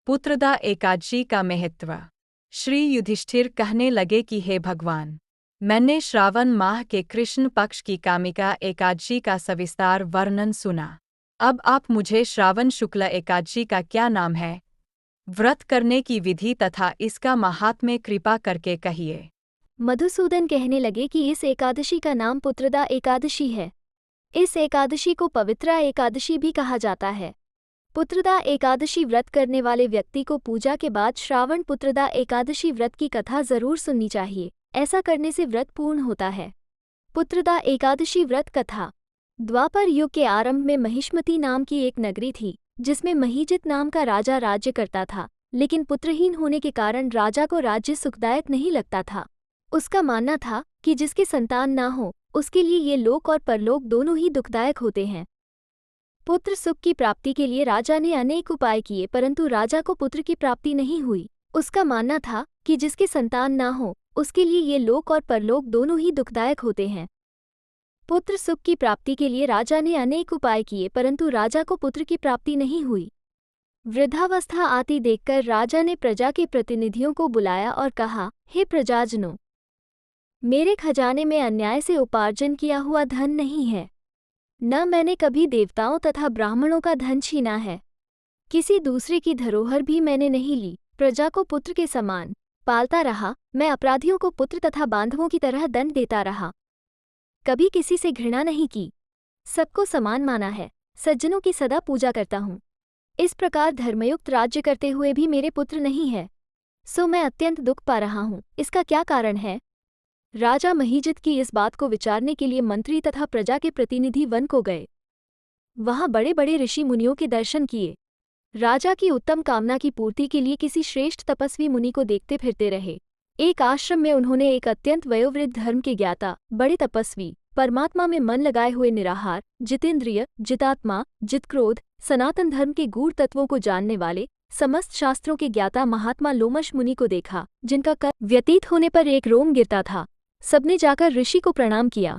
पुत्रदा एकादशी का महत्व। श्री युधिष्ठिर कहने लगे कि हे भगवान, मैंने श्रावण माह के कृष्ण पक्ष की कामिका एकादशी का सविस्तार वर्णन सुना। अब आप मुझे श्रावण शुक्ल एकादशी का क्या नाम है, व्रत करने की विधि तथा इसका महात्म्य कृपा करके कहिए। मधुसूदन कहने लगे कि इस एकादशी का नाम पुत्रदा एकादशी है। इस एकादशी को पवित्रा एकादशी भी कहा जाता है। पुत्रदा एकादशी व्रत करने वाले व्यक्ति को पूजा के बाद श्रावण पुत्रदा एकादशी व्रत की कथा जरूर सुननी चाहिए। ऐसा करने से व्रत पूर्ण होता है। पुत्रदा एकादशी व्रत कथा। द्वापर युग के आरंभ में महिष्मती नाम की एक नगरी थी, जिसमें महीजित नाम का राजा राज्य करता था। लेकिन पुत्रहीन होने के कारण राजा को राज्य सुखदायक नहीं लगता था। उसका मानना था कि जिसके संतान ना हो, उसके लिए ये लोक और परलोक दोनों ही दुखदायक होते हैं। पुत्र सुख की प्राप्ति के लिए राजा ने अनेक उपाय किए, परंतु राजा को पुत्र की प्राप्ति नहीं हुई। उसका मानना था कि जिसके संतान ना हो, उसके लिए ये लोक और परलोक दोनों ही दुखदायक होते हैं। पुत्र सुख की प्राप्ति के लिए राजा ने अनेक उपाय किए, परंतु राजा को पुत्र की प्राप्ति नहीं हुई। वृद्धावस्था आती देखकर राजा ने प्रजा के प्रतिनिधियों को बुलाया और कहा, हे प्रजाजनों, मेरे खजाने में अन्याय से उपार्जन किया हुआ धन नहीं है। न मैंने कभी देवताओं तथा ब्राह्मणों का धन छीना है। किसी दूसरे की धरोहर भी मैंने नहीं ली। प्रजा को पुत्र के समान पालता रहा। मैं अपराधियों को पुत्र तथा बांधवों की तरह दंड देता रहा। कभी किसी से घृणा नहीं की। सबको समान माना है। सज्जनों की सदा पूजा करता हूँ। इस प्रकार धर्मयुक्त राज्य करते हुए भी मेरे पुत्र नहीं है, सो मैं अत्यंत दुख पा रहा हूँ। इसका क्या कारण है? राजा महीजित की इस बात को विचारने के लिए मंत्री तथा प्रजा के प्रतिनिधि वन को गए। वहां बड़े बड़े ऋषि मुनियों के दर्शन किए। राजा की उत्तम कामना की पूर्ति के लिए किसी श्रेष्ठ तपस्वी मुनि को देखते फिरते रहे। एक आश्रम में उन्होंने एक अत्यंत वयोवृद्ध धर्म के ज्ञाता, बड़े तपस्वी, परमात्मा में मन लगाए हुए निराहार, जितेंद्रिय, जितात्मा, जितक्रोध, सनातन धर्म के गूढ़ तत्वों को जानने वाले, समस्त शास्त्रों के ज्ञाता महात्मा लोमश मुनि को देखा, जिनका कर व्यतीत होने पर एक रोम गिरता था। सबने जाकर ऋषि को प्रणाम किया।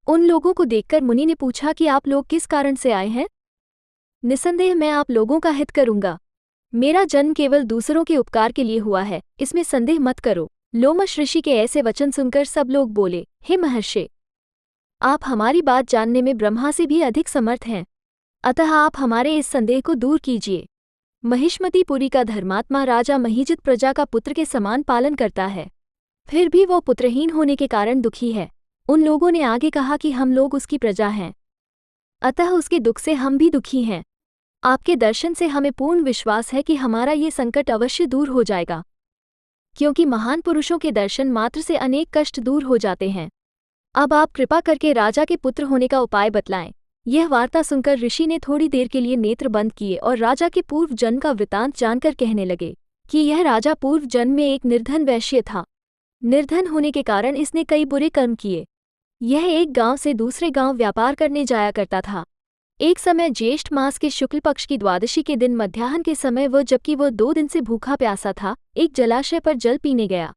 उन लोगों को देखकर मुनि ने पूछा कि आप लोग किस कारण से आए हैं? निसंदेह मैं आप लोगों का हित करूंगा। मेरा जन्म केवल दूसरों के उपकार के लिए हुआ है, इसमें संदेह मत करो। लोमश ऋषि के ऐसे वचन सुनकर सब लोग बोले, हे महर्षि, आप हमारी बात जानने में ब्रह्मा से भी अधिक समर्थ हैं, अतः आप हमारे इस संदेह को दूर कीजिए। महिष्मतीपुरी का धर्मात्मा राजा महीजित प्रजा का पुत्र के समान पालन करता है, फिर भी वो पुत्रहीन होने के कारण दुखी है। उन लोगों ने आगे कहा कि हम लोग उसकी प्रजा हैं, अतः उसके दुख से हम भी दुखी हैं। आपके दर्शन से हमें पूर्ण विश्वास है कि हमारा ये संकट अवश्य दूर हो जाएगा, क्योंकि महान पुरुषों के दर्शन मात्र से अनेक कष्ट दूर हो जाते हैं। अब आप कृपा करके राजा के पुत्र होने का उपाय बतलाएं। यह वार्ता सुनकर ऋषि ने थोड़ी देर के लिए नेत्र बंद किए और राजा के पूर्व जन्म का वृतांत जानकर कहने लगे कि यह राजा पूर्व जन्म में एक निर्धन वैश्य था। निर्धन होने के कारण इसने कई बुरे कर्म किए। यह एक गांव से दूसरे गांव व्यापार करने जाया करता था। एक समय ज्येष्ठ मास के शुक्ल पक्ष की द्वादशी के दिन मध्याह्न के समय जबकि वह 2 दिन से भूखा प्यासा था, एक जलाशय पर जल पीने गया।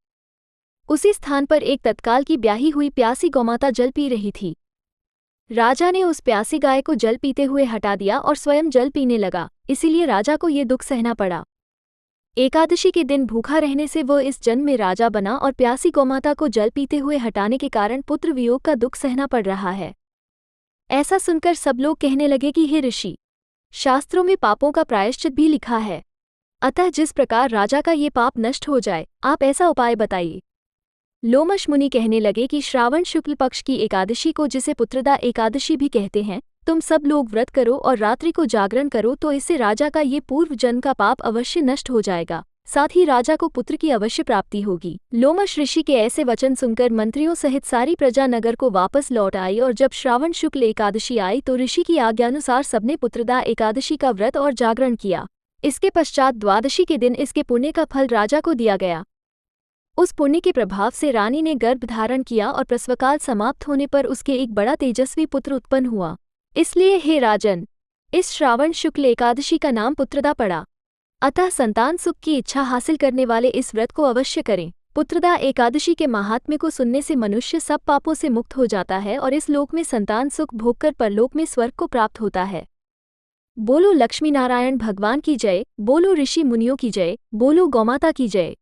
उसी स्थान पर एक तत्काल की ब्याही हुई प्यासी गौमाता जल पी रही थी। राजा ने उस प्यासी गाय को जल पीते हुए हटा दिया और स्वयं जल पीने लगा, इसीलिए राजा को ये दुख सहना पड़ा। एकादशी के दिन भूखा रहने से वो इस जन्म में राजा बना और प्यासी गौमाता को जल पीते हुए हटाने के कारण पुत्र वियोग का दुख सहना पड़ रहा है। ऐसा सुनकर सब लोग कहने लगे कि हे ऋषि, शास्त्रों में पापों का प्रायश्चित भी लिखा है, अतः जिस प्रकार राजा का ये पाप नष्ट हो जाए, आप ऐसा उपाय बताइए। लोमश मुनि कहने लगे कि श्रावण शुक्ल पक्ष की एकादशी को, जिसे पुत्रदा एकादशी भी कहते हैं, तुम सब लोग व्रत करो और रात्रि को जागरण करो, तो इससे राजा का ये पूर्व जन्म का पाप अवश्य नष्ट हो जाएगा, साथ ही राजा को पुत्र की अवश्य प्राप्ति होगी। लोमश ऋषि के ऐसे वचन सुनकर मंत्रियों सहित सारी प्रजा नगर को वापस लौट आई और जब श्रावण शुक्ल एकादशी आई तो ऋषि की आज्ञानुसार सबने पुत्रदा एकादशी का व्रत और जागरण किया। इसके पश्चात द्वादशी के दिन इसके पुण्य का फल राजा को दिया गया। उस पुण्य के प्रभाव से रानी ने गर्भ धारण किया और प्रसवकाल समाप्त होने पर उसके एक बड़ा तेजस्वी पुत्र उत्पन्न हुआ। इसलिए हे राजन, इस श्रावण शुक्ल एकादशी का नाम पुत्रदा पड़ा। अतः संतान सुख की इच्छा हासिल करने वाले इस व्रत को अवश्य करें। पुत्रदा एकादशी के महात्म्य को सुनने से मनुष्य सब पापों से मुक्त हो जाता है और इस लोक में संतान सुख भोगकर परलोक में स्वर्ग को प्राप्त होता है। बोलो लक्ष्मी नारायण भगवान की जय, बोलो ऋषि मुनियों की जय, बोलो गौमाता की जय।